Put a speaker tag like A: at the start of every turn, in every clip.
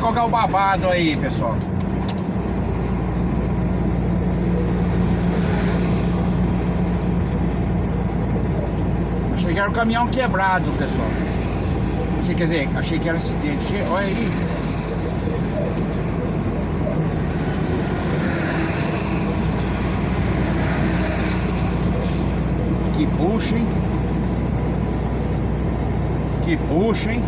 A: qual que é o babado aí, pessoal. Achei que era o caminhão quebrado, pessoal. Quer dizer, achei que era acidente. Olha aí. Que bucha, hein? Que bucha, hein?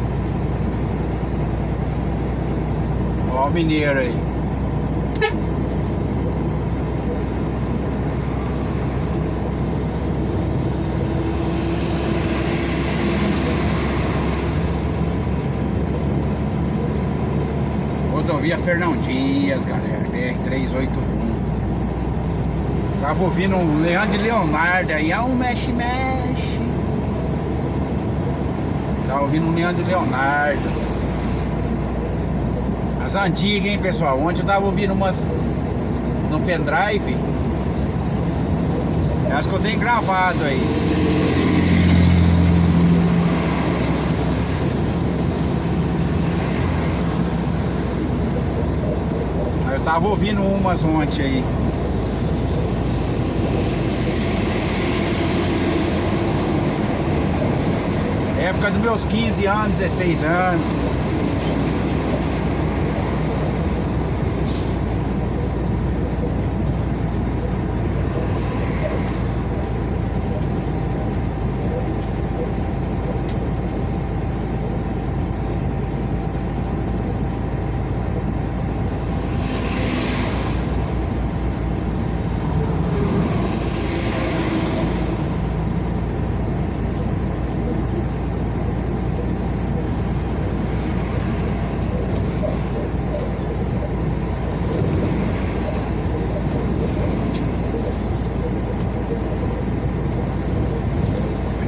A: Ó o mineiro aí. Rodovia Fernão Dias, galera. BR-381. Tava ouvindo um Leandro e Leonardo aí. É um mexe-mexe. Tava ouvindo um Leandro e Leonardo. As antigas, hein, pessoal. Ontem eu tava ouvindo umas no pendrive. Acho que eu tenho gravado aí. Eu tava ouvindo umas ontem aí. Época dos meus 15 anos, 16 anos.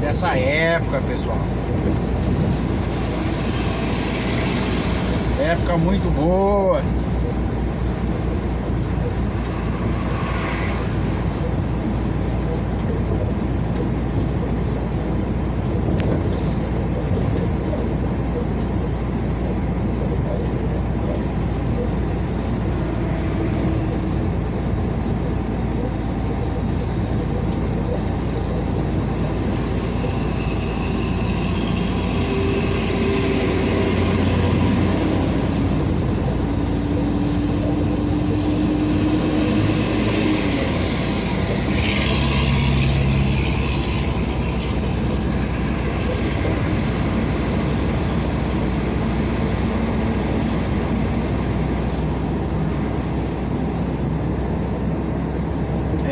A: Dessa época, pessoal. Época muito boa.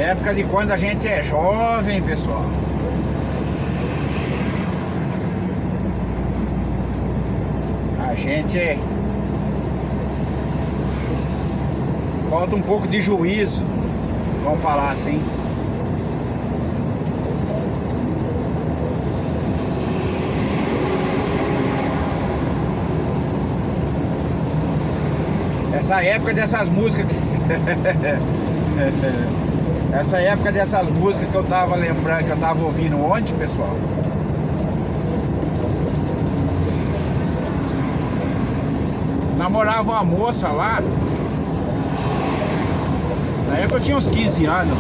A: Época de quando a gente é jovem, pessoal. A gente falta um pouco de juízo, vamos falar assim. Essa época dessas músicas essa época dessas músicas que eu tava lembrando, que eu tava ouvindo ontem, pessoal. Namorava uma moça lá. Na época eu tinha uns 15 anos.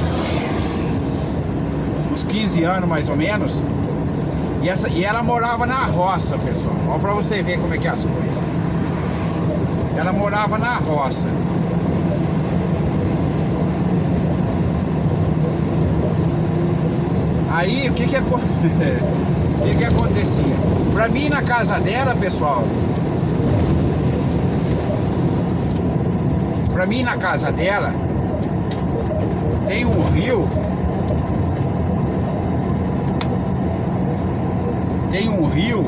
A: Uns 15 anos mais ou menos. E ela morava na roça, pessoal. Olha pra você ver como é que é as coisas. Ela morava na roça. Aí o que acontecia? Pra mim na casa dela, pessoal. Pra mim na casa dela tem um rio. Tem um rio.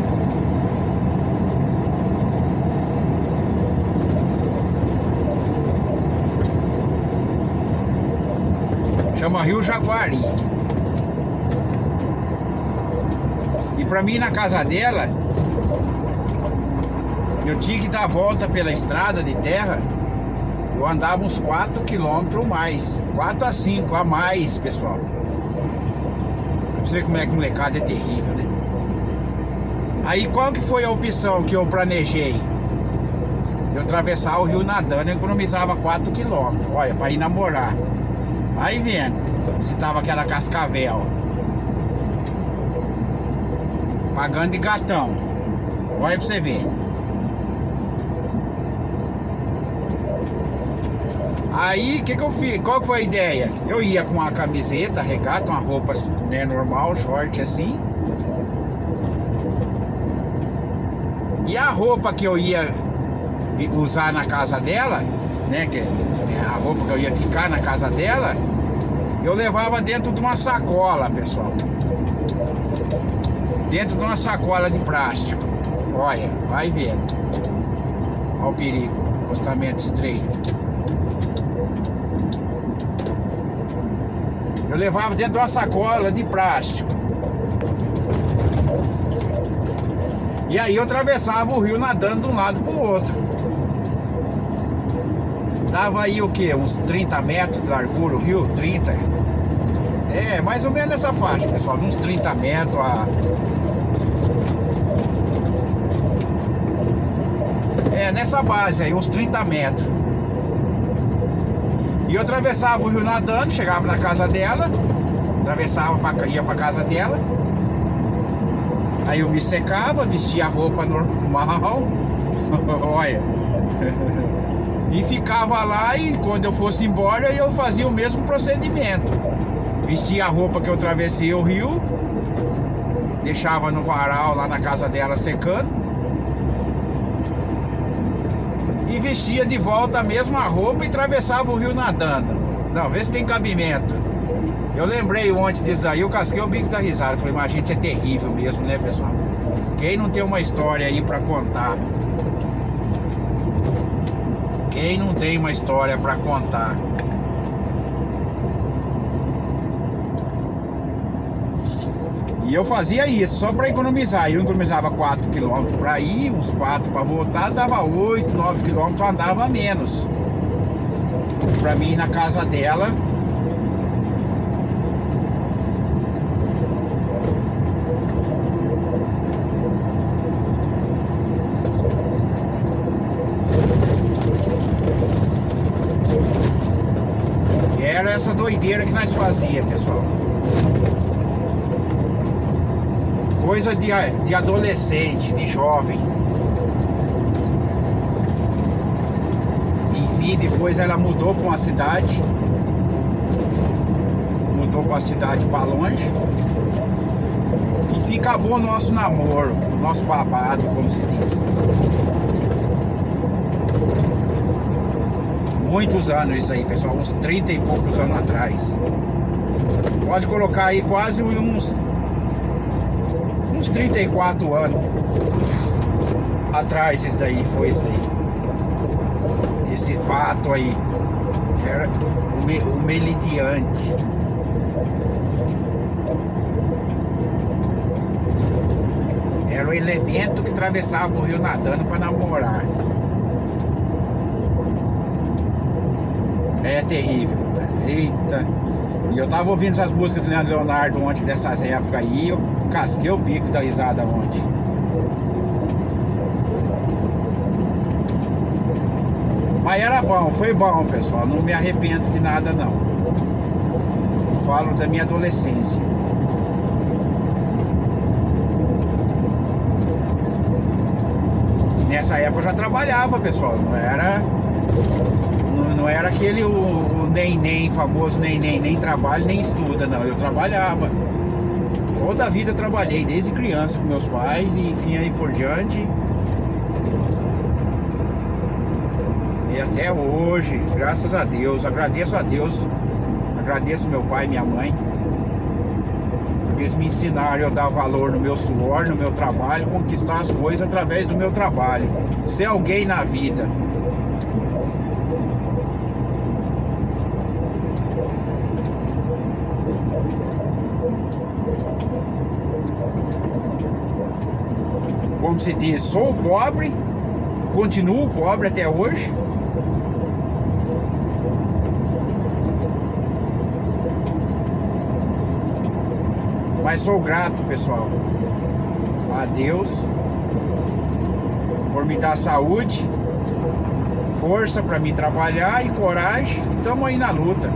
A: Chama Rio Jaguari. E pra mim na casa dela, eu tinha que dar a volta pela estrada de terra. Eu andava uns 4 quilômetros ou mais, 4 a 5 a mais, pessoal. Pra você ver como é que molecada é terrível, né? Aí qual que foi a opção que eu planejei? Eu atravessar o rio nadando, eu economizava 4 quilômetros. Olha, pra ir namorar. Aí vendo se tava aquela cascavel. Pagando de gatão. Olha pra você ver. Aí, o que eu fiz? Qual que foi a ideia? Eu ia com uma camiseta, regata, uma roupa, né, normal, short assim. E a roupa que eu ia usar na casa dela, né, que é a roupa que eu ia ficar na casa dela, eu levava dentro de uma sacola, pessoal. Dentro de uma sacola de plástico. Olha, vai vendo. Olha o perigo. Acostamento estreito. Eu levava dentro de uma sacola de plástico. E aí eu atravessava o rio nadando de um lado para o outro. Dava aí o que? Uns 30 metros de largura o rio? 30. É, mais ou menos nessa faixa, pessoal. De uns 30 metros a... É, nessa base aí, uns 30 metros. E eu atravessava o rio nadando, chegava na casa dela. Atravessava, ia pra casa dela. Aí eu me secava, vestia a roupa normal. Olha. E ficava lá, e quando eu fosse embora eu fazia o mesmo procedimento. Vestia a roupa que eu atravessei o rio, deixava no varal lá na casa dela secando. E vestia de volta a mesma roupa e atravessava o rio nadando. Não, vê se tem cabimento. Eu lembrei ontem disso daí, eu casquei o bico da risada. Falei, mas a gente é terrível mesmo, né, pessoal? Quem não tem uma história aí pra contar? Quem não tem uma história pra contar? E eu fazia isso só para economizar. Eu economizava 4 km para ir, uns 4 para voltar, dava 8, 9 km, andava menos. Para mim ir na casa dela. E era essa doideira que nós fazia, pessoal. Coisa de adolescente, de jovem. Enfim, depois ela mudou para uma cidade. Mudou para a cidade para longe. E acabou o nosso namoro, o nosso babado, como se diz. Muitos anos isso aí, pessoal, uns 30 e poucos anos atrás. Pode colocar aí quase uns 34 anos atrás. Isso daí, foi isso daí. Esse fato aí era o melidiante. Era o elemento que atravessava o rio nadando para namorar. É terrível. Eita. E eu tava ouvindo essas músicas do Leandro Leonardo ontem, dessas épocas aí, eu casquei o bico da risada ontem. Mas era bom, foi bom, pessoal. Não me arrependo de nada, não. Eu falo da minha adolescência. Nessa época eu já trabalhava, pessoal. Não era aquele o nem famoso nem trabalho, nem estuda, não. Eu trabalhava. Toda a vida eu trabalhei, desde criança com meus pais e enfim aí por diante. E até hoje, graças a Deus, agradeço a Deus, agradeço meu pai e minha mãe. Eles me ensinaram a dar valor no meu suor, no meu trabalho, conquistar as coisas através do meu trabalho. Ser alguém na vida. Como se diz, sou pobre, continuo pobre até hoje. Mas sou grato, pessoal, a Deus por me dar saúde, força para me trabalhar e coragem. Estamos aí na luta.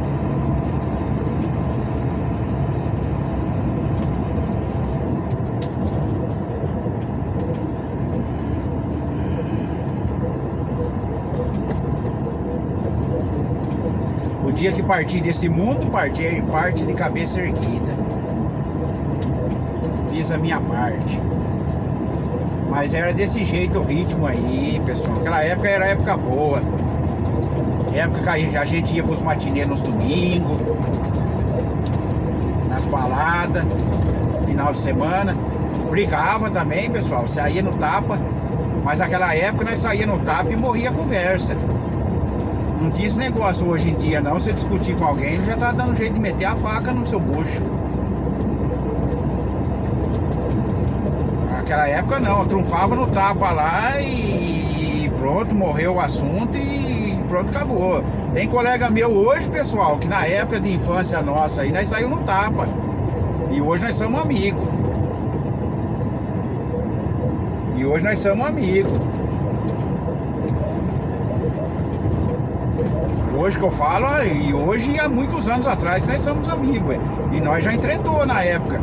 A: O dia que partir desse mundo, parte de cabeça erguida. Fiz a minha parte. Mas era desse jeito o ritmo aí, pessoal. Aquela época era época boa. Época que a gente ia pros matinês nos domingos, nas baladas, final de semana. Brigava também, pessoal. Saía no tapa. Mas naquela época nós saía no tapa e morria a conversa. Não tinha esse negócio hoje em dia não. Você discutir com alguém, ele já tá dando jeito de meter a faca no seu bucho. Naquela época não, trunfava no tapa lá e pronto, morreu o assunto e pronto, acabou. Tem colega meu hoje, pessoal, que na época de infância nossa aí, nós saímos no tapa. E hoje nós somos amigos. E hoje nós somos amigos. Hoje que eu falo, e hoje há muitos anos atrás nós somos amigos, ué. E nós já entretou na época.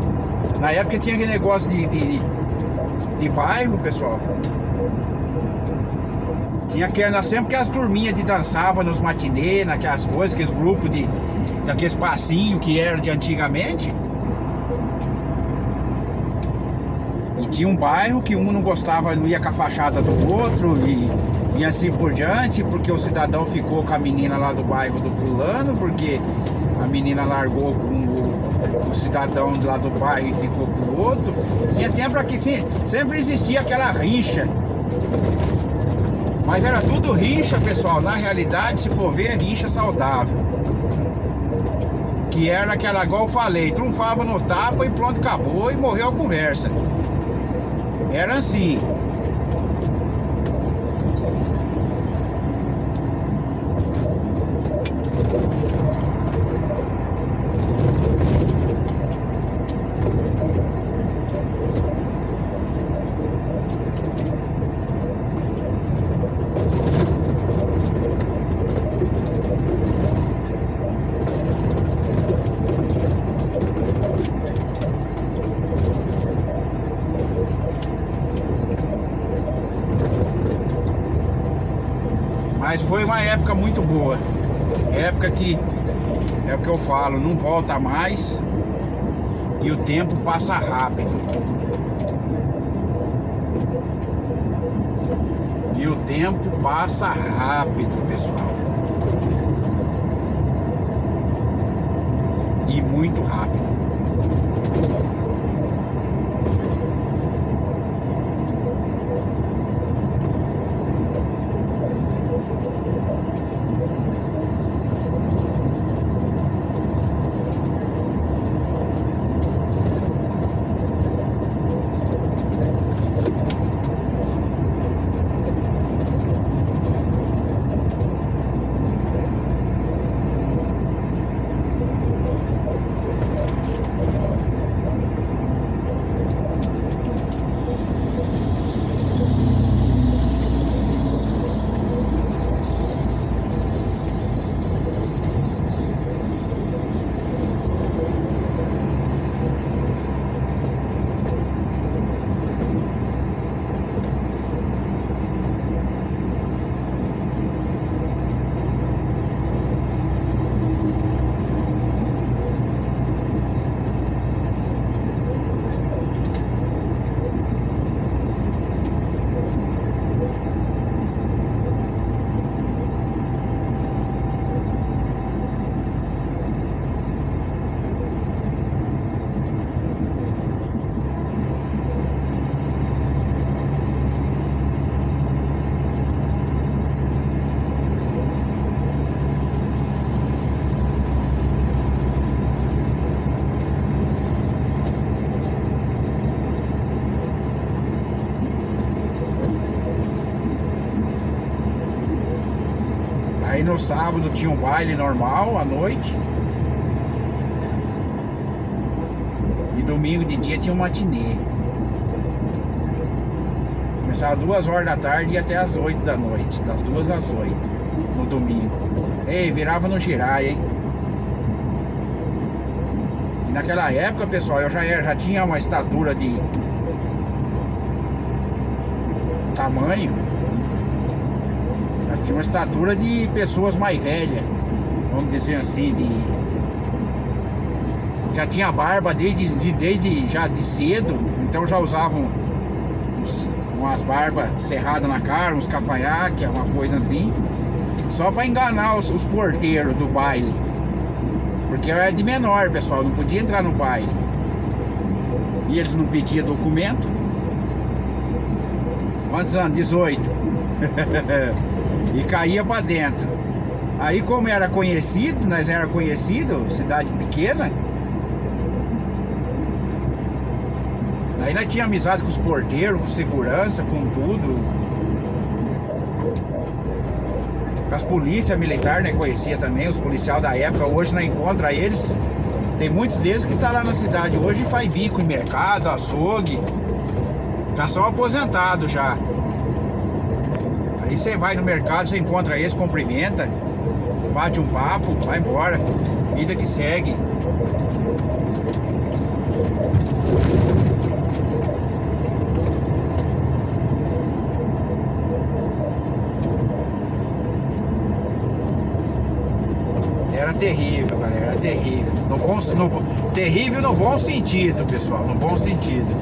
A: Na época tinha aquele negócio de bairro, pessoal. Tinha sempre que as turminhas de dançava nos matinês, naquelas coisas, aqueles grupos daqueles passinhos que eram de antigamente. E tinha um bairro que um não gostava, não ia com a fachada do outro e assim por diante, porque o cidadão ficou com a menina lá do bairro do fulano, porque a menina largou com o cidadão lá do bairro e ficou com o outro. Tinha tempo aqui, sempre existia aquela rixa. Mas era tudo rixa, pessoal. Na realidade, se for ver, rixa saudável. Que era aquela, igual eu falei, trunfava no tapa e pronto, acabou e morreu a conversa. Era assim. Mas foi uma época muito boa. Época que, é o que eu falo, não volta mais. E o tempo passa rápido. E o tempo passa rápido, pessoal. E muito rápido. Aí no sábado tinha um baile normal à noite. E domingo de dia tinha um matinê. Começava 2 horas da tarde e até as 8 da noite. Das 2 às 8 no domingo. Ei, virava no girai, hein? E naquela época, pessoal, eu já tinha uma estatura de tamanho. Já tinha uma estatura de pessoas mais velhas. Vamos dizer assim, já tinha barba desde já de cedo. Então já usavam umas barbas cerradas na cara, uns cavanhaques, uma coisa assim, só para enganar os porteiros do baile, porque eu era de menor, pessoal, não podia entrar no baile e eles não pediam documento. Quantos anos? 18. E caía para dentro. Aí, como era conhecido, nós era conhecido, cidade pequena, aí nós tínhamos amizade com os porteiros, com segurança, com tudo. Com as polícias militares, né? Conhecia também, os policiais da época. Hoje nós encontra eles. Tem muitos deles que tá lá na cidade hoje e faz bico em mercado, açougue. Já são aposentados já. Aí você vai no mercado, você encontra eles, cumprimenta, bate um papo, vai embora. Vida que segue. Era terrível, galera, era terrível. Terrível no bom sentido, pessoal, no bom sentido.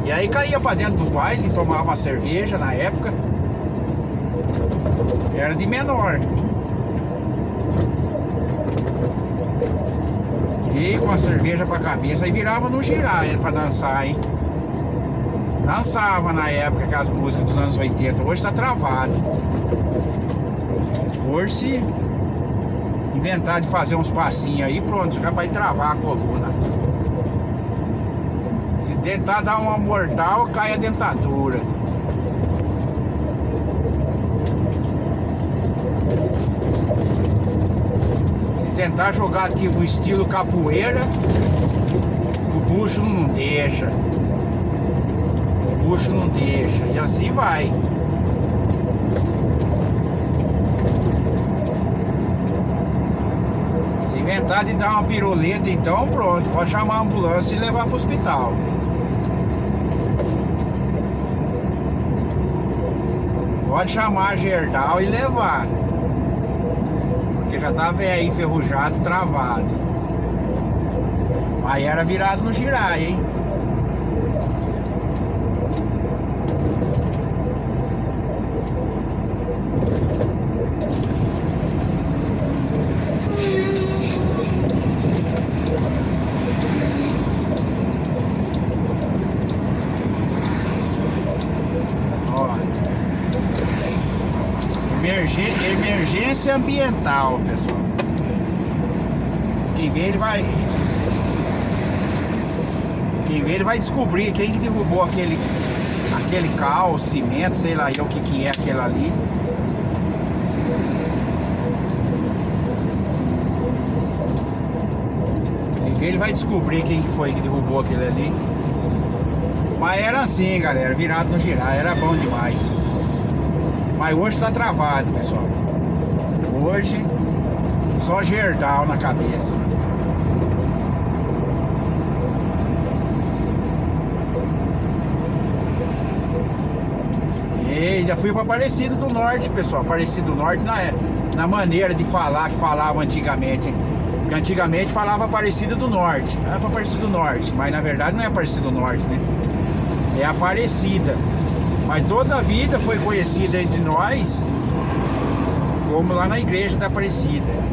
A: E aí caía pra dentro dos bailes, tomava uma cerveja na época. Era de menor. E com a cerveja pra cabeça, aí virava no girai pra dançar, hein? Dançava na época com as músicas dos anos 80, hoje tá travado. Hoje se inventar de fazer uns passinhos aí, pronto, já vai travar a coluna. Se tentar dar uma mortal, cai a dentadura. Se tentar jogar tipo estilo capoeira, o bucho não deixa. O bucho não deixa. E assim vai. Se inventar de dar uma piruleta, então pronto, pode chamar a ambulância e levar para o hospital. Pode chamar a Gerdau e levar. Porque já tava aí enferrujado, travado. Mas era virado no girai, hein? Emergência ambiental, pessoal. Quem vê ele vai descobrir quem que derrubou aquele cal, cimento, sei lá eu o que é aquele ali. Quem vê ele vai descobrir quem que foi que derrubou aquele ali. Mas era assim, galera, virado no girar, era bom demais. Mas hoje tá travado, pessoal. Hoje só Gerdau na cabeça. E ainda fui para Aparecida do Norte, pessoal. Aparecida do Norte na maneira de falar que falava antigamente. Porque antigamente falava Aparecida do Norte. Era para Aparecida do Norte, mas na verdade não é Aparecida do Norte, né? É Aparecida. Mas toda a vida foi conhecida entre nós como lá na igreja da Aparecida.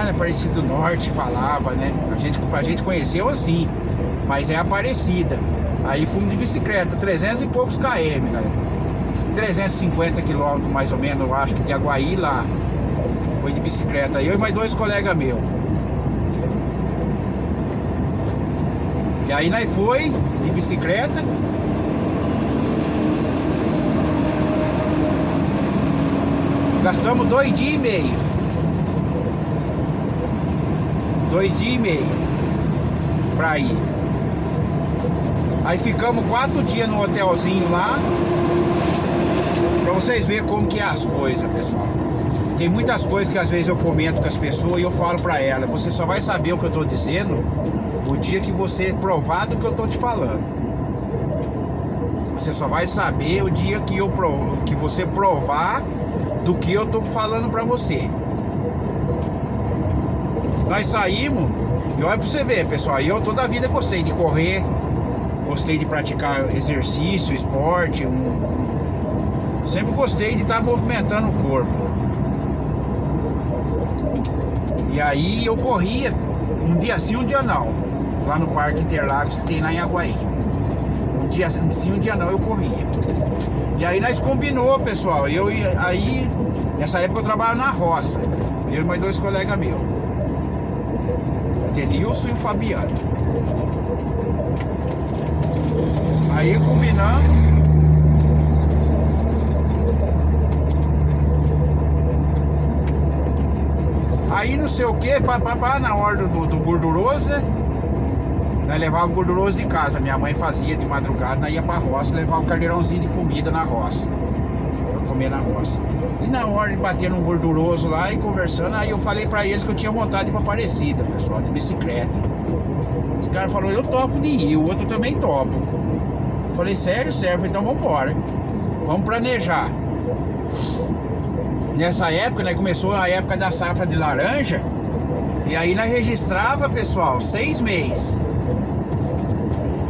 A: Aparecida do Norte falava, né? A gente conheceu assim, mas é Aparecida. Aí fomos de bicicleta, 300 e poucos km, galera. 350 quilômetros mais ou menos, eu acho que de Aguaí lá. Foi de bicicleta, eu e mais 2 colegas meus. E aí nós foi de bicicleta. Gastamos 2 dias e meio. 2 dias e meio pra ir. Aí ficamos 4 dias no hotelzinho lá, pra vocês verem como que é as coisas, pessoal. Tem muitas coisas que às vezes eu comento com as pessoas e eu falo pra ela, você só vai saber o que eu tô dizendo o dia que você provar do que eu tô te falando. Você só vai saber o dia que você provar do que eu tô falando pra você. Nós saímos, e olha pra você ver, pessoal, eu toda a vida gostei de correr, gostei de praticar exercício, esporte, sempre gostei de estar movimentando o corpo. E aí eu corria um dia sim, um dia não, lá no Parque Interlagos que tem lá em Aguaí. Um dia sim, um dia não eu corria. E aí nós combinou, pessoal, aí nessa época eu trabalho na roça, eu e mais 2 colegas meus, o Denilson e o Fabiano. Aí combinamos. Aí não sei o que, na hora do gorduroso, né? Nós levava o gorduroso de casa. Minha mãe fazia de madrugada, nós ia pra roça, levava um carneirãozinho de comida na roça, pra comer na roça. E na hora de bater num gorduroso lá e conversando, aí eu falei pra eles que eu tinha vontade de ir pra Aparecida, pessoal, de bicicleta. Os caras falaram, eu topo de ir, o outro também topo. Eu falei, sério, serve, então vamos embora. Vamos planejar. Nessa época, né, começou a época da safra de laranja. E aí nós registrava, pessoal, 6 meses.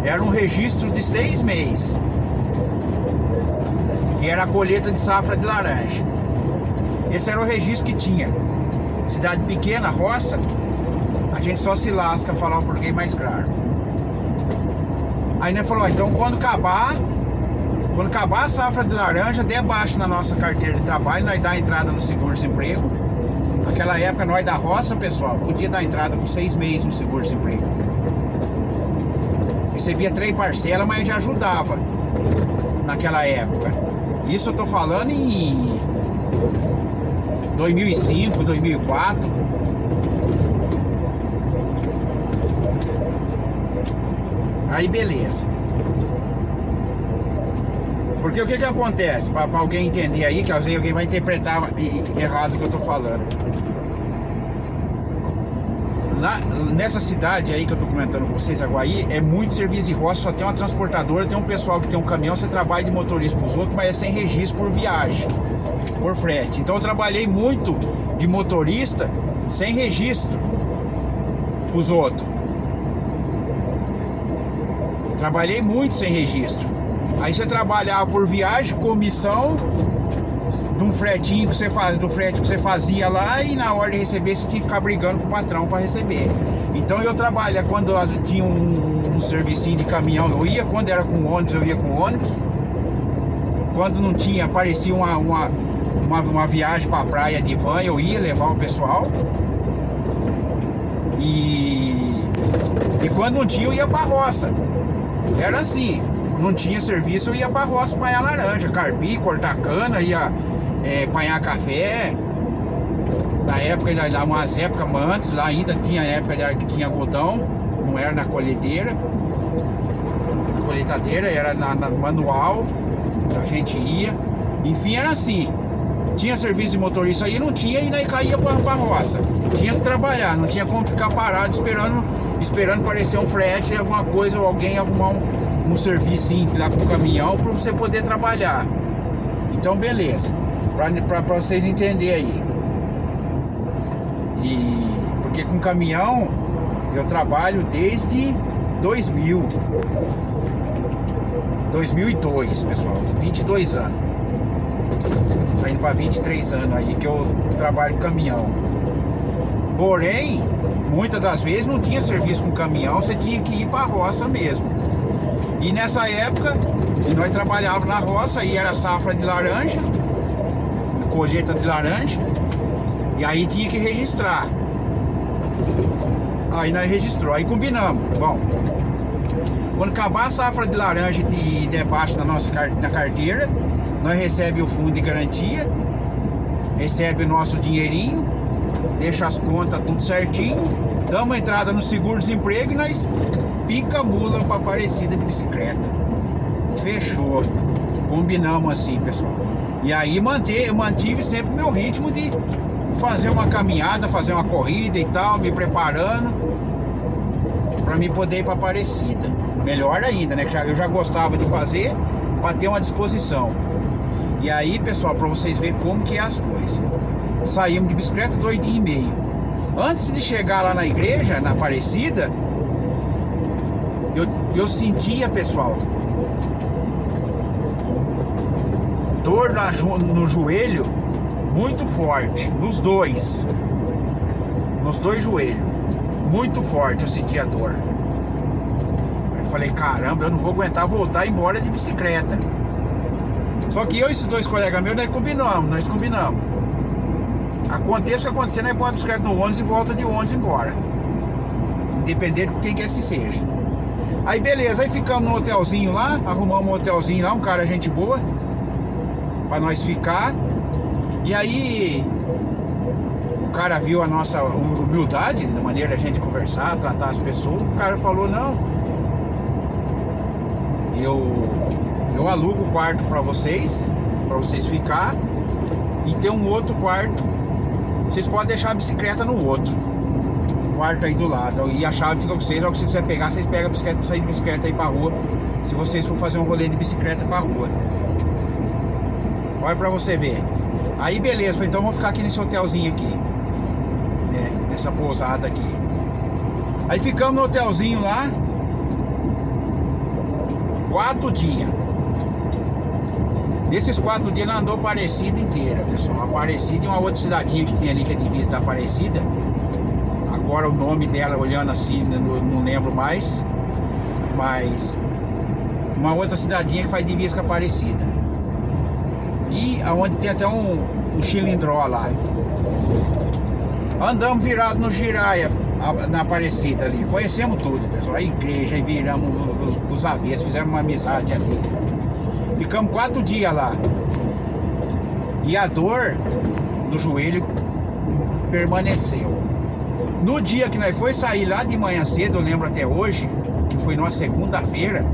A: Era um registro de 6 meses, que era a colheita de safra de laranja. Esse era o registro que tinha. Cidade pequena, roça, a gente só se lasca a falar o porquê mais claro. Aí nós falou, então quando acabar a safra de laranja, debaixo na nossa carteira de trabalho, nós dá a entrada no seguro-desemprego. Naquela época, nós da roça, pessoal, podia dar entrada por 6 meses no seguro-desemprego. Recebia 3 parcelas, mas já ajudava naquela época. Isso eu tô falando em 2005, 2004. Aí beleza. Porque o que acontece? Para alguém entender aí, que às vezes alguém vai interpretar errado o que eu tô falando. Lá, nessa cidade aí que eu tô comentando com vocês, Aguaí, é muito serviço de roça, só tem uma transportadora, tem um pessoal que tem um caminhão, você trabalha de motorista pros outros, mas é sem registro por viagem, por frete. Então eu trabalhei muito de motorista sem registro pros outros. Trabalhei muito sem registro. Aí você trabalhava por viagem, comissão de um fretinho que você faz, do frete que você fazia lá, e na hora de receber você tinha que ficar brigando com o patrão para receber. Então eu trabalhava quando tinha um servicinho de caminhão, eu ia, quando era com ônibus, eu ia com ônibus. Quando não tinha, aparecia uma viagem para a praia de van, eu ia levar o pessoal. E quando não tinha, eu ia para a roça. Era assim. Não tinha serviço, eu ia pra roça apanhar laranja, carpir, cortar cana, ia apanhar café. Na época, umas épocas antes, lá ainda tinha época que tinha algodão, não era na colhedeira. Na colheitadeira, era na manual, a gente ia. Enfim, era assim. Tinha serviço de motorista aí, não tinha, e daí caía pra roça. Tinha que trabalhar, não tinha como ficar parado esperando aparecer um frete, alguma coisa, ou alguém arrumar um serviço simples lá com o caminhão para você poder trabalhar. Então beleza, para vocês entenderem aí. E porque com caminhão eu trabalho desde 2002, pessoal, 22 anos. Tá indo para 23 anos aí que eu trabalho com caminhão. Porém, muitas das vezes não tinha serviço com caminhão, você tinha que ir para a roça mesmo. E nessa época, nós trabalhávamos na roça, aí era safra de laranja, colheita de laranja, e aí tinha que registrar. Aí nós registrou, aí combinamos. Bom, quando acabar a safra de laranja de debaixo na carteira, nós recebemos o fundo de garantia, recebe o nosso dinheirinho, deixa as contas tudo certinho, damos entrada no seguro-desemprego e nós pica mula pra Aparecida de bicicleta. Fechou. Combinamos assim, pessoal. E aí eu mantive sempre o meu ritmo de fazer uma caminhada, fazer uma corrida e tal, me preparando para mim poder ir para Aparecida. Melhor ainda, né? Que eu já gostava de fazer para ter uma disposição. E aí, pessoal, para vocês verem como que é as coisas. Saímos de bicicleta 2 dias e meio. Antes de chegar lá na igreja, na Aparecida, eu sentia, pessoal, dor no joelho muito forte, nos dois joelhos, muito forte eu sentia dor. Aí eu falei, caramba, eu não vou aguentar voltar embora de bicicleta. Só que eu e esses 2 colegas meus, nós combinamos. Aconteça o que acontecer, nós põe a bicicleta no ônibus e volta de ônibus embora, independente de quem que esse seja. Aí beleza, aí ficamos no hotelzinho lá, arrumamos um hotelzinho lá, um cara gente boa pra nós ficar. E aí o cara viu a nossa humildade na maneira da gente conversar, tratar as pessoas. O cara falou, não, eu alugo o quarto pra vocês ficar, e tem um outro quarto, vocês podem deixar a bicicleta no outro quarto aí do lado, e a chave fica com vocês. Logo que vocês quiserem pegar, vocês pegam a bicicleta pra sair de bicicleta aí pra rua, se vocês for fazer um rolê de bicicleta pra rua. Olha pra você ver. Aí beleza, falei, então vamos ficar aqui nesse hotelzinho aqui, né, nessa pousada aqui. Aí ficamos no hotelzinho lá 4 dias. Nesses 4 dias nós andou Aparecida inteira, pessoal. Aparecida e uma outra cidadinha que tem ali, que é divisa da Aparecida. Agora o nome dela, olhando assim, não lembro mais. Mas uma outra cidadinha que faz divisa com a Aparecida. E aonde tem até um chilindró lá. Andamos virados no Giraia, na Aparecida ali. Conhecemos tudo, pessoal. A igreja, aí viramos os avessos, fizemos uma amizade ali. Ficamos 4 dias lá. E a dor no joelho permaneceu. No dia que nós foi sair lá de manhã cedo, eu lembro até hoje, que foi numa segunda-feira,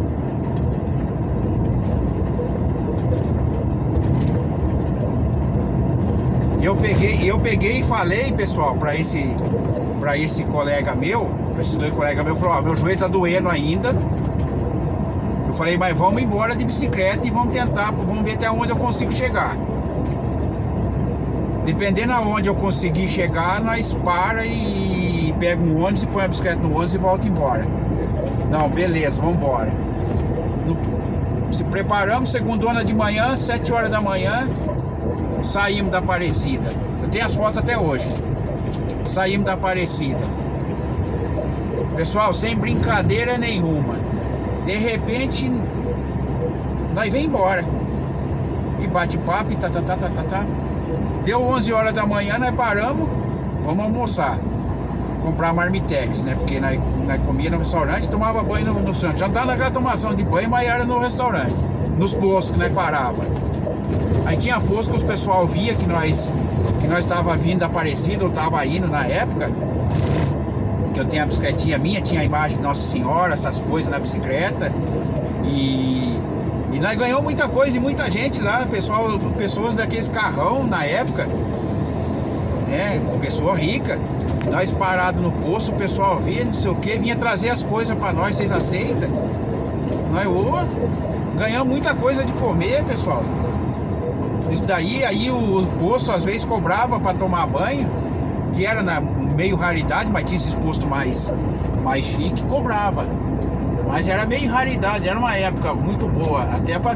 A: eu peguei e falei, pessoal, pra esse colega meu, pra esses 2 colegas meus, falou, ó, meu joelho tá doendo ainda. Eu falei, mas vamos embora de bicicleta e vamos tentar, vamos ver até onde eu consigo chegar. Dependendo aonde eu conseguir chegar, nós para e pega um ônibus e põe a bicicleta no ônibus e volta embora. Não, beleza, vamos embora. Se preparamos, segundona de manhã, 7 horas da manhã, saímos da Aparecida. Eu tenho as fotos até hoje. Saímos da Aparecida. Pessoal, sem brincadeira nenhuma. De repente, nós vem embora. E bate papo e tá. Deu 11 horas da manhã, nós paramos, vamos almoçar. Comprar marmitex, né? Porque nós comia no restaurante, tomava banho no restaurante. Já não tava naquela tomação de banho, mas era no restaurante. Nos postos que nós parava. Aí tinha posto que os pessoal via que nós tava vindo da Aparecida, ou tava indo na época. Que eu tenho a bicicletinha minha, tinha a imagem de Nossa Senhora, essas coisas na bicicleta. E nós ganhamos muita coisa e muita gente lá, pessoas daqueles carrão na época, né? Pessoa rica. Nós parados no posto, o pessoal via, não sei o que, vinha trazer as coisas pra nós, vocês aceitam? Nós ganhamos muita coisa de comer, pessoal. Isso daí, aí o posto às vezes cobrava pra tomar banho, que era meio raridade, mas tinha esses postos mais chique, cobrava. Mas era meio raridade, era uma época muito boa, até pra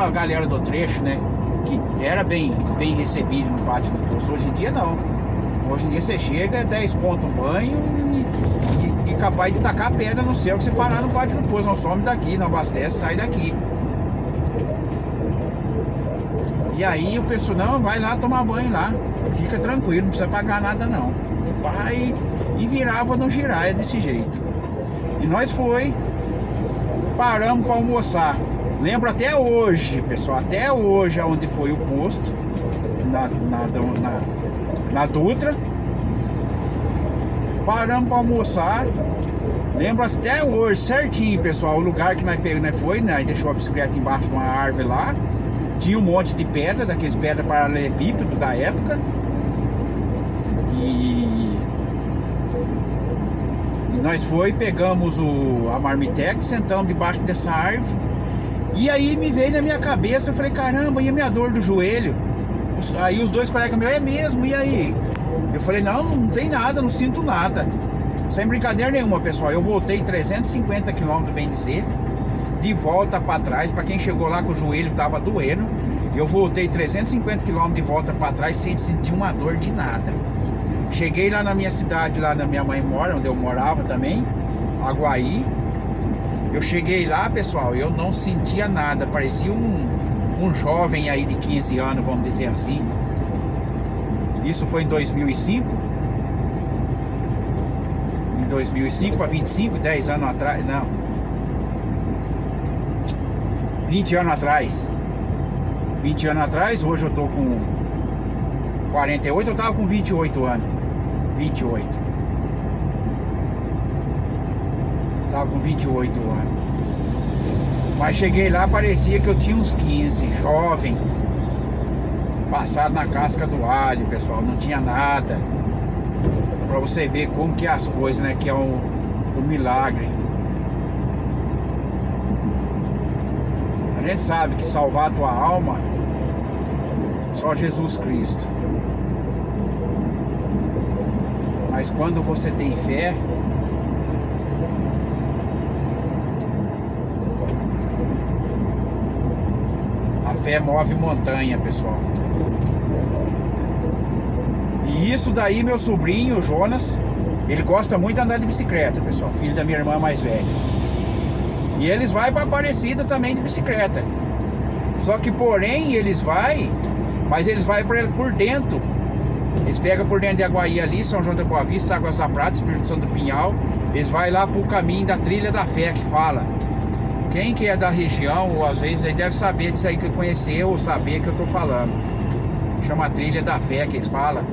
A: galera do trecho, né? Que era bem recebido no pátio do posto. Hoje em dia não. Hoje em dia você chega, 10 conto o banho e capaz de tacar a pedra no céu que você parar no pátio do posto. Não some daqui, não abastece, sai daqui. E aí o pessoal, não, vai lá tomar banho lá, fica tranquilo, não precisa pagar nada não. E virava no Giraia desse jeito. E nós paramos para almoçar. Lembro até hoje, pessoal, até hoje onde foi o posto, na Dutra. Paramos para almoçar. Lembro até hoje certinho, pessoal, o lugar que nós pegamos, nós foi, né? Deixou a bicicleta embaixo de uma árvore lá. Tinha um monte de pedra, daqueles pedras paralelepípedos da época. E nós foi, pegamos a marmitex, sentamos debaixo dessa árvore. E aí me veio na minha cabeça, eu falei, caramba, e a minha dor do joelho? Aí os dois colegas meus, é mesmo, e aí? Eu falei, não tem nada, não sinto nada. Sem brincadeira nenhuma, pessoal. Eu voltei 350 km, bem dizer, de volta para trás. Para quem chegou lá com o joelho tava doendo, eu voltei 350 km de volta para trás sem sentir uma dor de nada. Cheguei lá na minha cidade, lá na minha mãe mora, onde eu morava também, Aguaí. Eu cheguei lá, pessoal, eu não sentia nada. Parecia um jovem aí de 15 anos, vamos dizer assim. Isso foi em 2005. Em 2005 para 25, 10 anos atrás, não, 20 anos atrás. 20 anos atrás, hoje eu tô com 48, eu tava com 28 anos. 28. Tava com 28 anos. Mas cheguei lá, parecia que eu tinha uns 15, jovem. Passado na casca do alho, pessoal, não tinha nada. Pra você ver como que é as coisas, né? Que é o milagre. A gente sabe que salvar a tua alma só Jesus Cristo. Mas quando você tem fé, a fé move montanha, pessoal. E isso daí, meu sobrinho, o Jonas, ele gosta muito de andar de bicicleta, pessoal, filho da minha irmã mais velha. E eles vão para Aparecida também de bicicleta. Só que, porém, eles vão, mas eles vão por dentro. Eles pegam por dentro de Aguaí ali, São João da Boa Vista, Águas da Prata, Espírito Santo do Pinhal. Eles vão lá pro caminho da Trilha da Fé, que fala. Quem que é da região, ou às vezes aí deve saber disso aí, que conhecer ou saber que eu tô falando. Chama Trilha da Fé, que eles falam.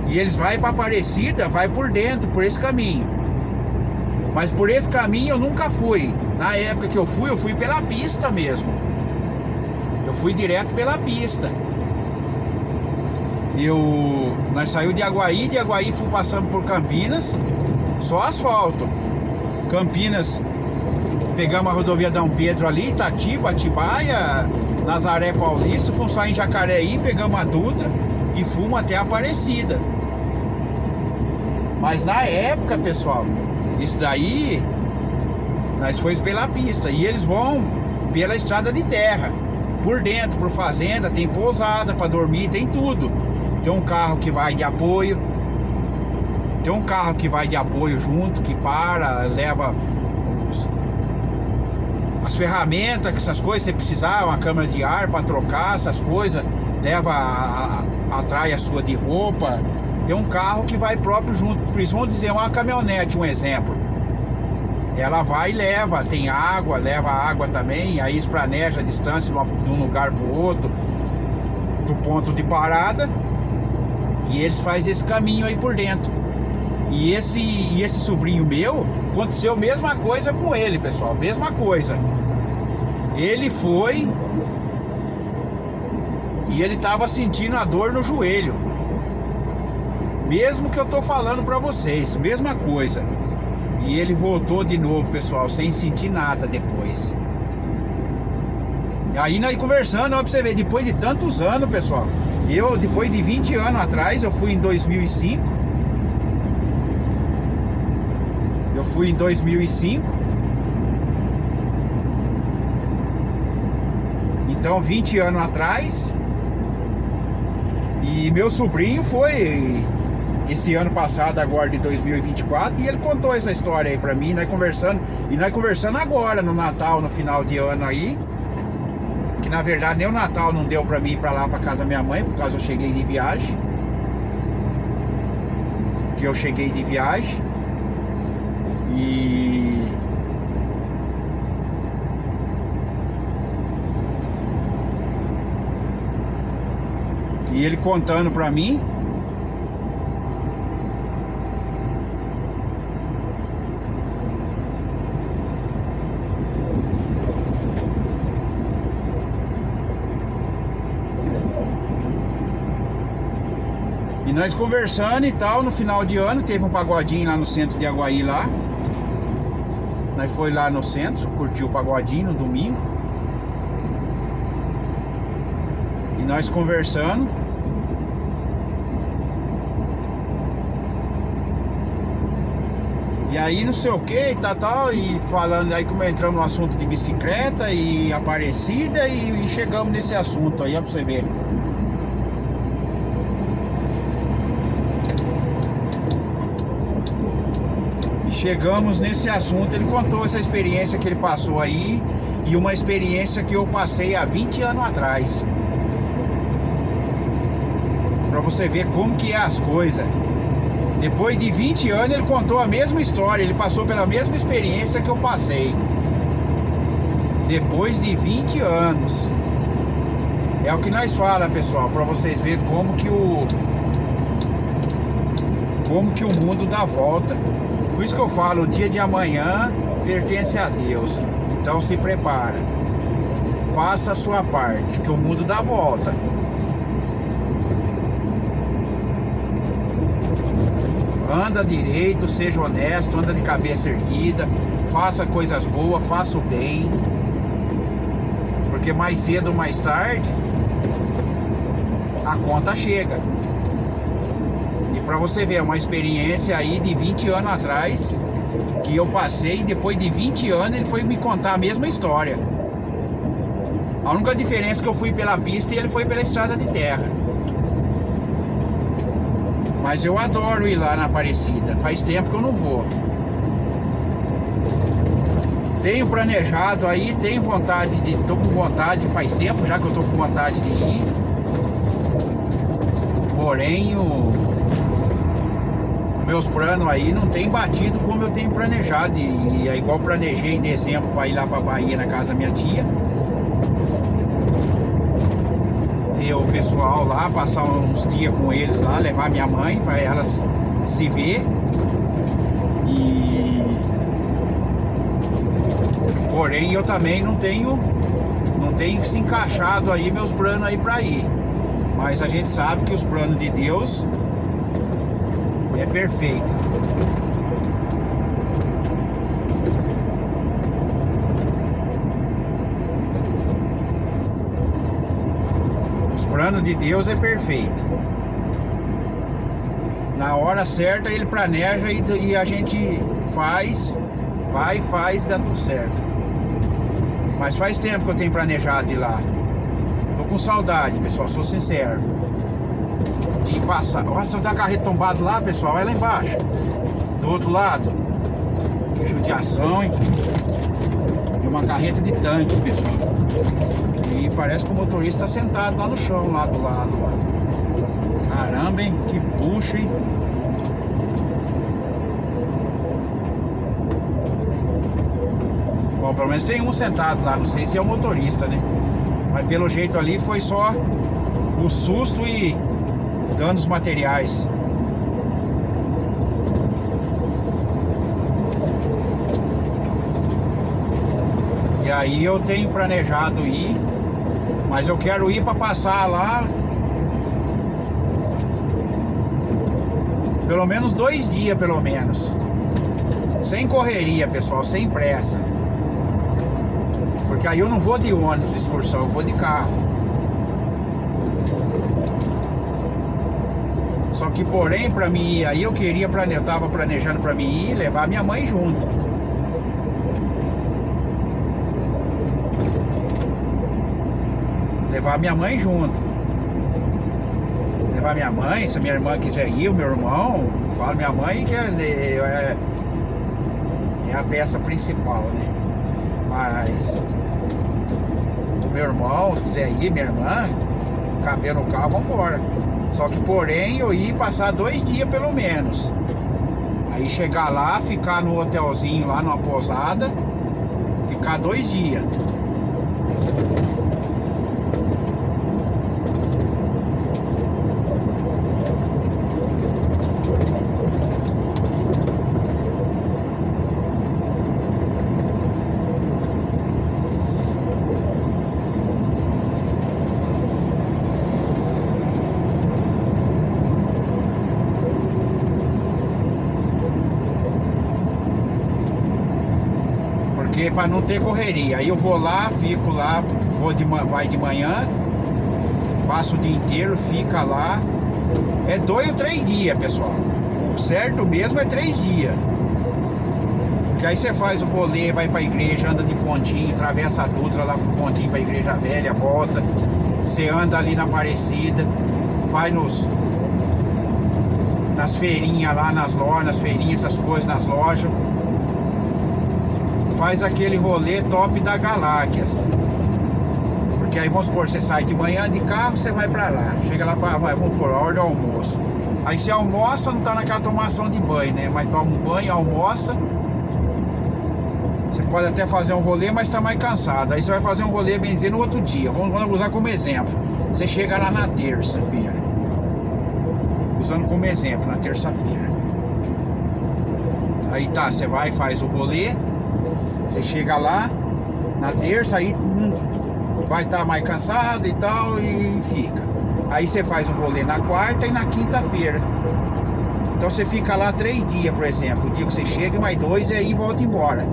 A: E eles vão para Aparecida, vai por dentro, por esse caminho. Mas por esse caminho eu nunca fui. Na época que eu fui pela pista mesmo. Eu fui direto pela pista. Nós saímos de Aguaí fui passando por Campinas, só asfalto. Campinas, pegamos a rodovia Dom Pedro ali, Itatiba, Atibaia, Nazaré Paulista, fomos sair em Jacareí, pegamos a Dutra e fomos até Aparecida. Mas na época, pessoal, isso daí, nós fomos pela pista. E eles vão pela estrada de terra, por dentro, por fazenda, tem pousada para dormir, tem tudo. Tem um carro que vai de apoio. Tem um carro que vai de apoio junto, que para, leva as ferramentas, essas coisas, se você precisar, uma câmera de ar para trocar, essas coisas, leva atrai a sua de roupa. Tem um carro que vai próprio junto, por isso vamos dizer uma caminhonete, um exemplo. Ela vai e leva, tem água, leva água também, aí espraneja a distância de um lugar para o outro, do ponto de parada, e eles fazem esse caminho aí por dentro. E esse sobrinho meu, aconteceu a mesma coisa com ele, pessoal, mesma coisa. Ele foi e ele tava sentindo a dor no joelho. Mesmo que eu tô falando pra vocês, mesma coisa. E ele voltou de novo, pessoal, sem sentir nada depois. E aí nós conversando, ó, pra você ver, depois de tantos anos, pessoal. Depois de 20 anos atrás, eu fui em 2005. Eu fui em 2005. Então, 20 anos atrás. E meu sobrinho foi esse ano passado, agora de 2024, e ele contou essa história aí pra mim, nós conversando agora no Natal, no final de ano aí, que na verdade nem o Natal não deu pra mim ir pra lá, pra casa da minha mãe, por causa eu cheguei de viagem, e ele contando pra mim. E nós conversando e tal, no final de ano, teve um pagodinho lá no centro de Aguaí lá. Nós foi lá no centro, curtiu o pagodinho no domingo. E nós conversando. E aí não sei o que e tal, e falando aí como entramos no assunto de bicicleta e Aparecida e chegamos nesse assunto aí, ó, pra você ver. Chegamos nesse assunto, ele contou essa experiência que ele passou aí e uma experiência que eu passei há 20 anos atrás. Pra você ver como que é as coisas. Depois de 20 anos ele contou a mesma história, ele passou pela mesma experiência que eu passei. Depois de 20 anos. É o que nós fala, pessoal, pra vocês verem como que o mundo dá volta. Por isso que eu falo, o dia de amanhã pertence a Deus. Então se prepara. Faça a sua parte, que o mundo dá volta. Anda direito, seja honesto, anda de cabeça erguida, faça coisas boas, faça o bem. Porque mais cedo ou mais tarde a conta chega. Pra você ver, uma experiência aí de 20 anos atrás que eu passei, e depois de 20 anos ele foi me contar a mesma história. A única diferença é que eu fui pela pista e ele foi pela estrada de terra. Mas eu adoro ir lá na Aparecida, faz tempo que eu não vou. Tenho planejado aí, tenho vontade de, tô com vontade, faz tempo já que eu tô com vontade de ir. Porém, meus planos aí não tem batido como eu tenho planejado. E é igual planejei em dezembro para ir lá para Bahia na casa da minha tia, ver o pessoal lá, passar uns dias com eles lá, levar minha mãe para elas se ver. E porém eu também não tenho se encaixado aí meus planos aí para ir. Mas a gente sabe que os planos de Deus é perfeito. Os planos de Deus é perfeito. Na hora certa ele planeja e a gente faz, dá tudo certo. Mas faz tempo que eu tenho planejado ir lá. Tô com saudade, pessoal, sou sincero. De passar. Olha, se eu dar carreto tombado lá, pessoal, vai lá embaixo. Do outro lado. Que judiação, hein? E uma carreta de tanque, pessoal. E parece que o motorista tá sentado lá no chão, lá do lado. Lá. Caramba, hein? Que puxa, hein? Bom, pelo menos tem um sentado lá. Não sei se é o motorista, né? Mas pelo jeito ali foi só o susto e danos materiais. E aí eu tenho planejado ir, mas eu quero ir para passar lá pelo menos 2 dias, pelo menos. Sem correria, pessoal, sem pressa. Porque aí eu não vou de ônibus de excursão, eu vou de carro. Só que porém, pra mim ir aí, eu tava planejando pra mim ir, levar minha mãe junto. Levar minha mãe junto. Levar minha mãe, se minha irmã quiser ir, o meu irmão, falo minha mãe que é a peça principal, né? Mas o meu irmão, se quiser ir, minha irmã, caber no carro, vambora. Só que porém eu ia passar 2 dias pelo menos. Aí chegar lá, ficar no hotelzinho lá numa pousada, ficar 2 dias. Porque para não ter correria. Aí eu vou lá, fico lá, vai de manhã, passo o dia inteiro, fica lá. É 2 ou 3 dias, pessoal. O certo mesmo é 3 dias. Porque aí você faz o rolê, vai pra igreja, anda de pontinho, atravessa a Dutra lá pro pontinho pra igreja velha, volta. Você anda ali na Aparecida, vai nas feirinhas lá, nas lojas, nas feirinhas, essas coisas nas lojas. Faz aquele rolê top da Galáquias. Porque aí vamos supor, você sai de manhã de carro, você vai pra lá. Chega lá, vamos por hora do almoço. Aí você almoça, não tá naquela tomação de banho, né? Mas toma um banho, almoça. Você pode até fazer um rolê, mas tá mais cansado. Aí você vai fazer um rolê, bem dizer, no outro dia. Vamos usar como exemplo. Você chega lá na terça-feira. Usando como exemplo, na terça-feira. Aí tá, você vai e faz o rolê. Você chega lá na terça, aí vai estar mais cansado e tal, e fica. Aí você faz o rolê na quarta e na quinta-feira. Então você fica lá 3 dias, por exemplo. O dia que você chega, mais 2 e aí volta embora.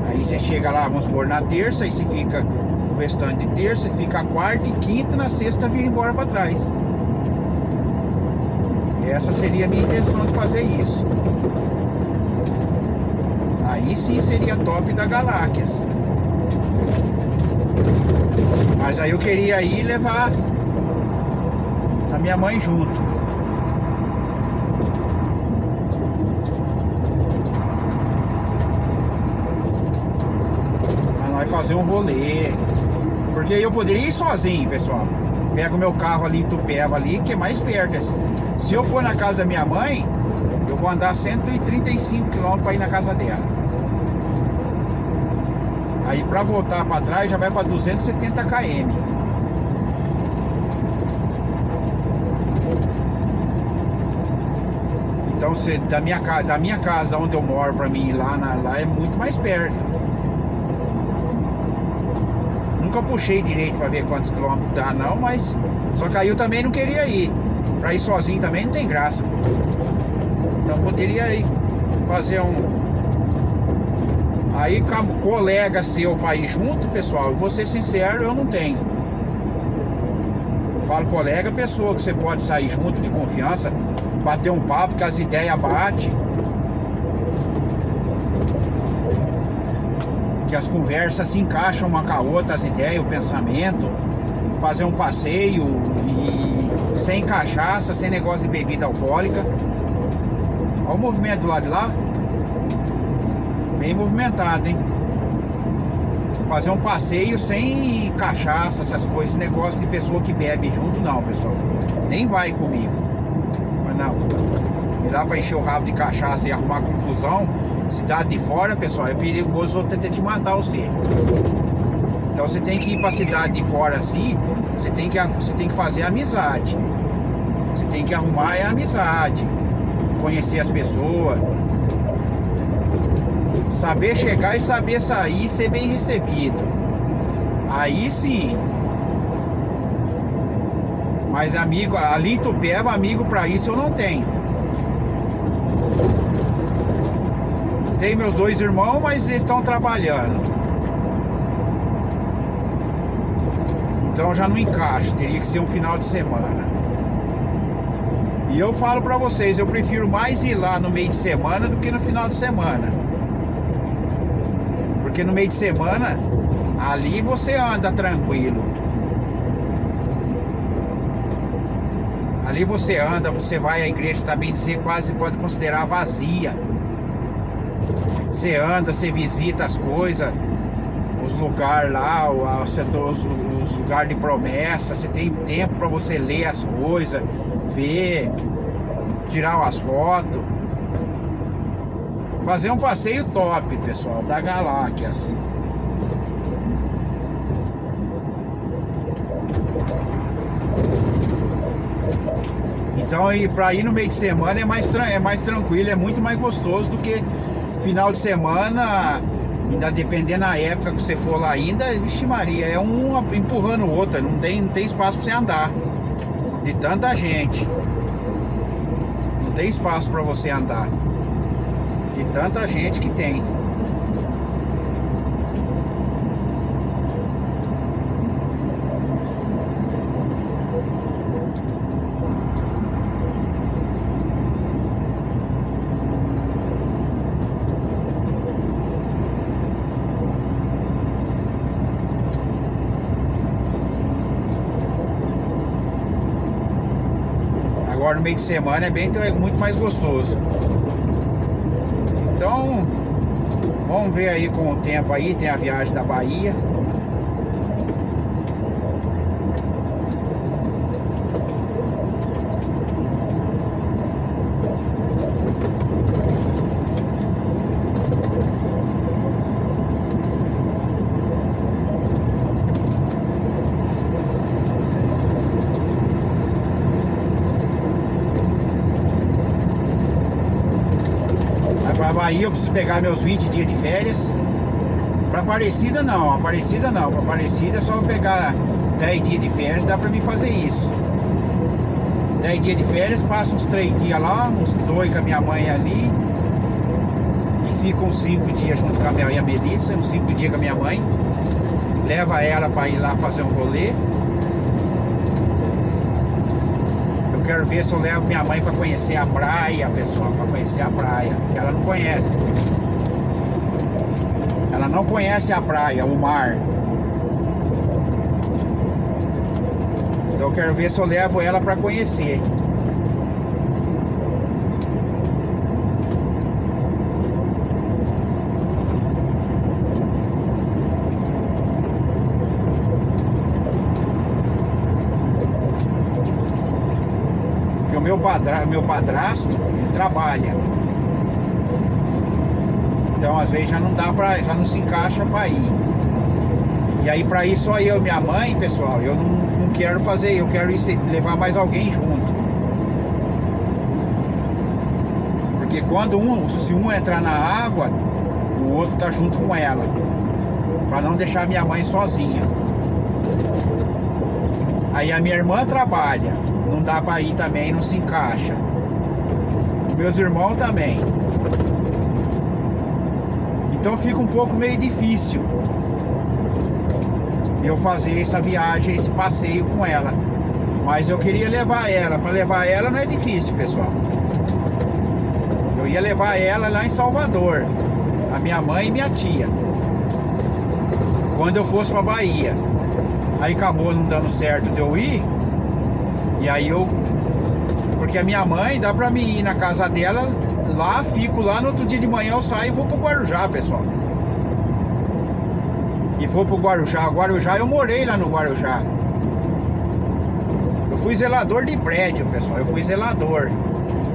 A: Aí você chega lá, vamos supor, na terça, aí você fica o restante de terça, fica a quarta e quinta, na sexta vira embora para trás. Essa seria a minha intenção de fazer isso. Aí sim seria top da Galáquias. Mas aí eu queria ir levar a minha mãe junto. Pra nós fazer um rolê. Porque eu poderia ir sozinho, pessoal. Pego meu carro ali em Itupeva ali, que é mais perto. Se eu for na casa da minha mãe, eu vou andar 135 km para ir na casa dela. Aí para voltar para trás já vai para 270 km. Então da minha casa onde eu moro para mim ir lá é muito mais perto. Nunca puxei direito para ver quantos quilômetros dá não, mas só que aí eu também não queria ir. Para ir sozinho também não tem graça. Então poderia ir fazer Aí colega seu para ir junto, pessoal, eu vou ser sincero, eu não tenho. Eu falo colega, pessoa que você pode sair junto de confiança, bater um papo, que as ideias batem. Que as conversas se encaixam uma com a outra, as ideias, o pensamento. Fazer um passeio e sem cachaça, sem negócio de bebida alcoólica. Olha o movimento do lado de lá. Bem movimentado, hein? Fazer um passeio sem cachaça, essas coisas, esse negócio de pessoa que bebe junto, não, pessoal. Nem vai comigo. Mas não. E lá pra encher o rabo de cachaça e arrumar confusão, cidade de fora, pessoal, é perigoso até te matar você. Então você tem que ir pra cidade de fora assim, você tem que fazer amizade. Você tem que arrumar a amizade. Conhecer as pessoas. Saber chegar e saber sair e ser bem recebido. Aí sim. Mas amigo, ali em Itupeva, amigo pra isso eu não tenho. Tenho meus 2 irmãos, mas eles estão trabalhando. Então já não encaixa, teria que ser um final de semana. E eu falo pra vocês, eu prefiro mais ir lá no meio de semana do que no final de semana. Porque no meio de semana, ali você anda tranquilo. Ali você anda, você vai à igreja, tá bem dizer, quase pode considerar vazia. Você anda, você visita as coisas, os lugares lá, os lugares de promessa. Você tem tempo para você ler as coisas, ver, tirar umas fotos. Fazer um passeio top, pessoal, da Galáquias. Então, para ir no meio de semana é mais tranquilo, é muito mais gostoso do que final de semana. Ainda dependendo da época que você for lá ainda, vixe Maria, é um empurrando o outro, não tem espaço para você andar. De tanta gente. Não tem espaço para você andar. De tanta gente que tem. agora no meio de semana é muito mais gostoso. Então, vamos ver aí com o tempo aí, tem a viagem da Bahia. Pra Bahia eu preciso pegar meus 20 dias de férias. Pra Aparecida não, Aparecida não. Pra Aparecida é só eu pegar 10 dias de férias, dá pra mim fazer isso. 10 dias de férias, passo uns 3 dias lá, uns 2 com a minha mãe ali. E fico uns 5 dias junto com a minha Melissa, uns 5 dias com a minha mãe. Leva ela pra ir lá fazer um rolê. Quero ver se eu levo minha mãe para conhecer a praia, pessoal, para conhecer a praia, que ela não conhece. Ela não conhece a praia, o mar. Então eu quero ver se eu levo ela para conhecer. Meu padrasto, ele trabalha. Então às vezes já não dá pra, já não se encaixa pra ir. E aí pra ir só eu e minha mãe, pessoal, eu não quero fazer, eu quero ir, levar mais alguém junto. Porque quando se um entrar na água, o outro tá junto com ela. Pra não deixar minha mãe sozinha. Aí a minha irmã trabalha. Não dá pra ir também, não se encaixa. Meus irmãos também. Então fica um pouco meio difícil eu fazer essa viagem, esse passeio com ela. Mas eu queria levar ela. Para levar ela não é difícil, pessoal. Eu ia levar ela lá em Salvador, a minha mãe e minha tia, quando eu fosse pra Bahia. Aí acabou não dando certo de eu ir. E aí porque a minha mãe, dá pra mim ir na casa dela, lá, fico lá, no outro dia de manhã eu saio e vou pro Guarujá, pessoal. E vou pro Guarujá. Guarujá, eu morei lá no Guarujá. Eu fui zelador de prédio, pessoal. Eu fui zelador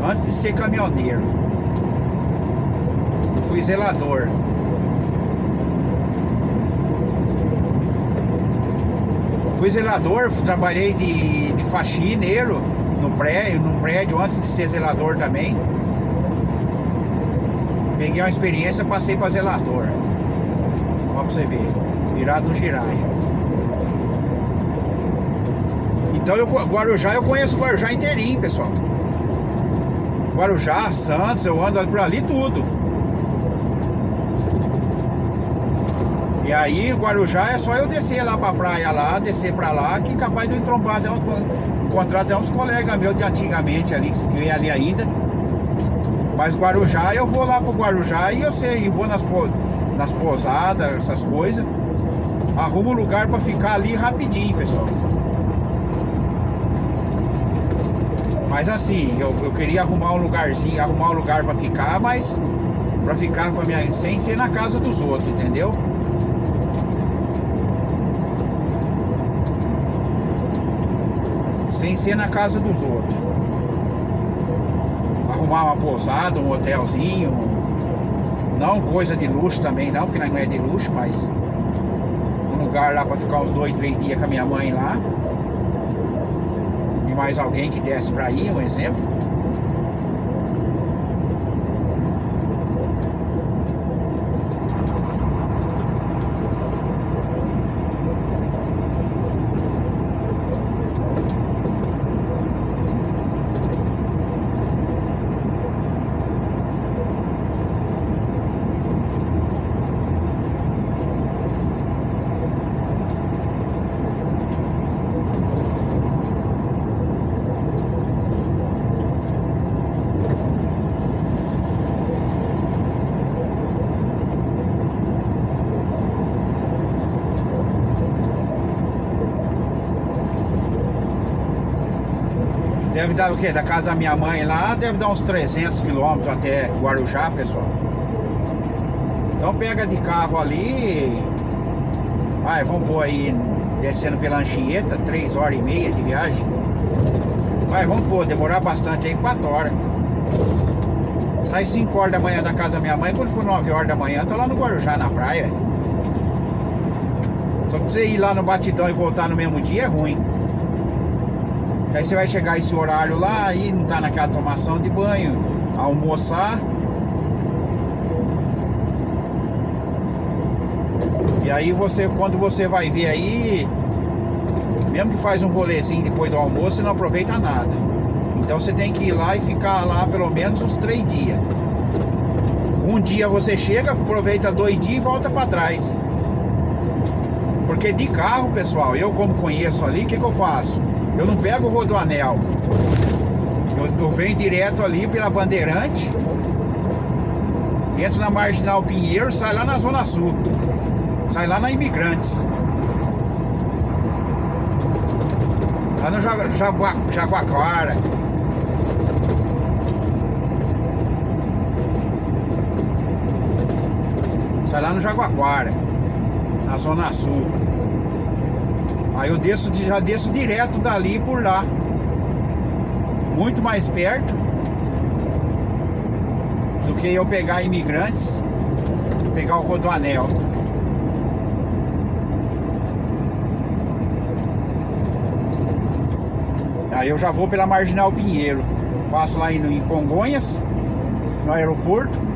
A: antes de ser caminhoneiro. Eu fui zelador. Fui zelador, trabalhei de faxineiro num prédio antes de ser zelador também. Peguei uma experiência, passei para zelador. Ó, pra você ver, virado no giraia. Então Guarujá, eu conheço o Guarujá inteirinho, pessoal. Guarujá, Santos, eu ando por ali tudo. E aí, Guarujá é só eu descer lá pra praia lá, descer pra lá, que capaz de eu encontrar até uns colegas meus de antigamente ali, se tiver ali ainda. Mas Guarujá, eu vou lá pro Guarujá e eu sei, vou nas pousadas, essas coisas. Arrumo um lugar pra ficar ali rapidinho, pessoal. Mas assim, eu queria arrumar um lugarzinho, arrumar um lugar pra ficar, mas pra ficar com a minha, sem ser na casa dos outros, entendeu? Sem ser na casa dos outros. Arrumar uma pousada, um hotelzinho. Não coisa de luxo também não, porque não é de luxo, mas um lugar lá pra ficar uns 2, 3 dias com a minha mãe lá. E mais alguém que desce pra ir, um exemplo. Deve dar o quê? Da casa da minha mãe lá, deve dar uns 300 quilômetros até Guarujá, pessoal. Então pega de carro ali. Vai, vamos pôr aí, descendo pela Anchieta, 3 horas e meia de viagem. Vai, vamos pôr, demorar bastante aí, 4 horas. Sai 5 horas da manhã da casa da minha mãe, quando for 9 horas da manhã, tô lá no Guarujá, na praia. Só que você ir lá no Batidão e voltar no mesmo dia é ruim. Porque aí você vai chegar esse horário lá, aí não tá naquela tomação de banho, almoçar. E aí você, quando você vai ver aí, mesmo que faz um rolezinho depois do almoço, você não aproveita nada. Então você tem que ir lá e ficar lá pelo menos uns 3 dias. Um dia você chega, aproveita 2 dias e volta pra trás. Porque de carro, pessoal, eu como conheço ali, o que eu faço? Eu não pego o Rodoanel. Eu venho direto ali pela Bandeirante, entro na Marginal Pinheiro, sai lá na Zona Sul. Sai lá na Imigrantes. Lá no Jaguaquara. Sai lá no Jaguaquara, na Zona Sul. Aí eu desço, já desço direto dali por lá. Muito mais perto do que eu pegar Imigrantes, pegar o Rodoanel. Aí eu já vou pela Marginal Pinheiro. Passo lá em Congonhas, no aeroporto.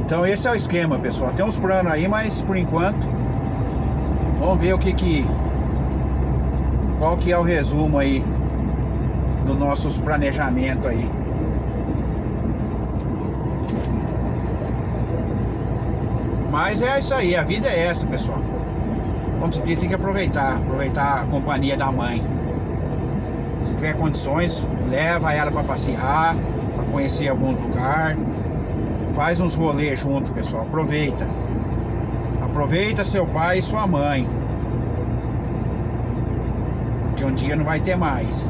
A: Então esse é o esquema, pessoal. Tem uns planos aí, mas por enquanto vamos ver qual que é o resumo aí dos nossos planejamentos aí. Mas é isso aí, a vida é essa, pessoal. Como se diz, tem que aproveitar a companhia da mãe. Se tiver condições, leva ela para passear, para conhecer algum lugar. Faz uns rolês junto, pessoal. Aproveita seu pai e sua mãe, porque um dia não vai ter mais.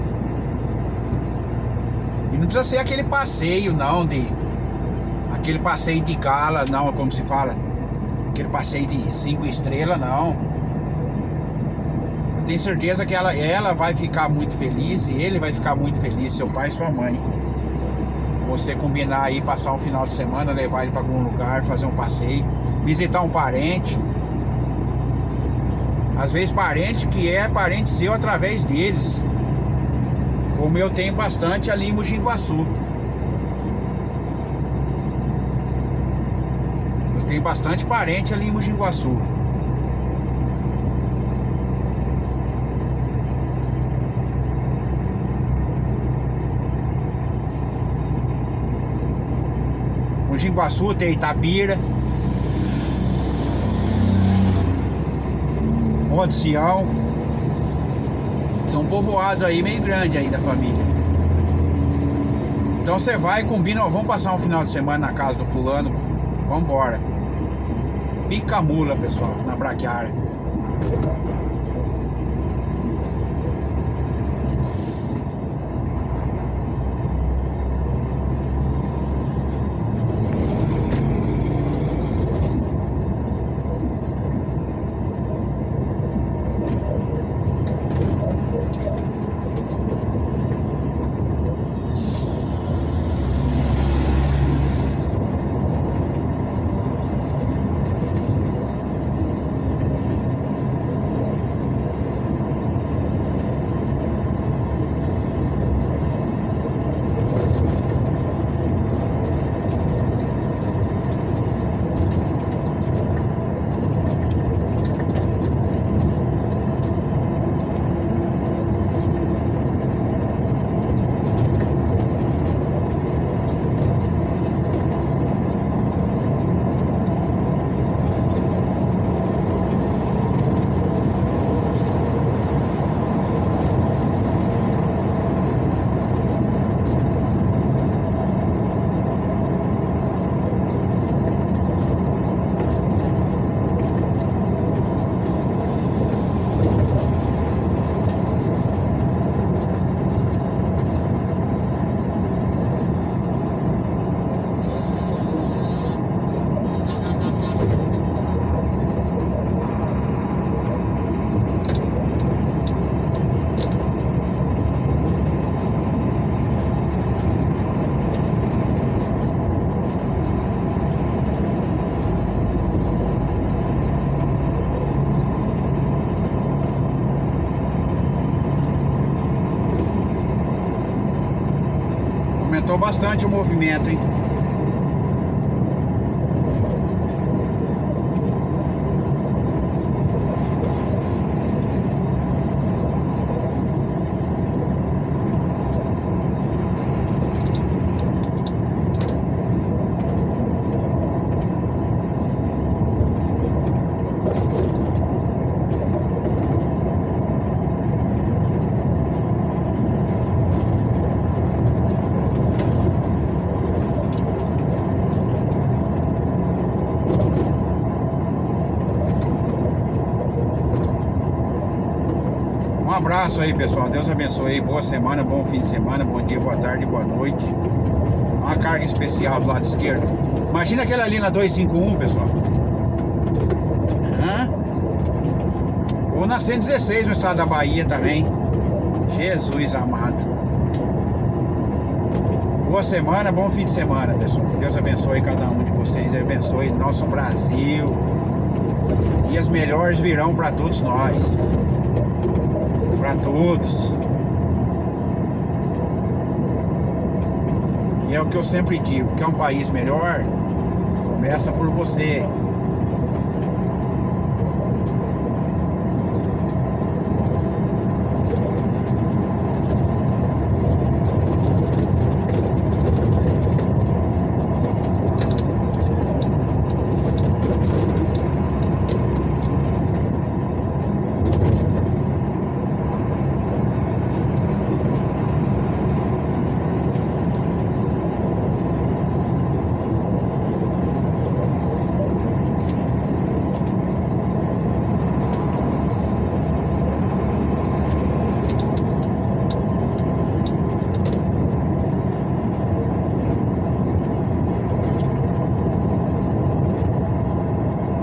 A: E não precisa ser aquele passeio, não, aquele passeio de gala, não, como se fala, aquele passeio de 5 estrelas, não. Eu tenho certeza que ela vai ficar muito feliz e ele vai ficar muito feliz, seu pai e sua mãe. Você combinar aí, passar um final de semana, levar ele para algum lugar, fazer um passeio, visitar um parente. Às vezes parente que é parente seu através deles, como eu tenho bastante ali em Mogi Guaçu. Eu tenho bastante parente ali em Mogi Guaçu. Mogi Guaçu tem Itabira, Monte Sião. Tem um povoado aí meio grande aí da família. Então você vai, combina, ó, vamos passar um final de semana na casa do fulano. Vamos embora. Pica a mula, pessoal, na braquiária. Aumentou bastante o movimento, hein? Um abraço aí, pessoal. Deus abençoe. Boa semana, bom fim de semana, bom dia, boa tarde, boa noite. Uma carga especial do lado esquerdo. Imagina aquela ali na 251, pessoal. Ou na 116 no estado da Bahia também. Jesus amado. Boa semana, bom fim de semana, pessoal. Que Deus abençoe cada um de vocês. Abençoe nosso Brasil. Dias melhores virão para todos nós. Para todos. E é o que eu sempre digo, quer um país melhor? Começa por você.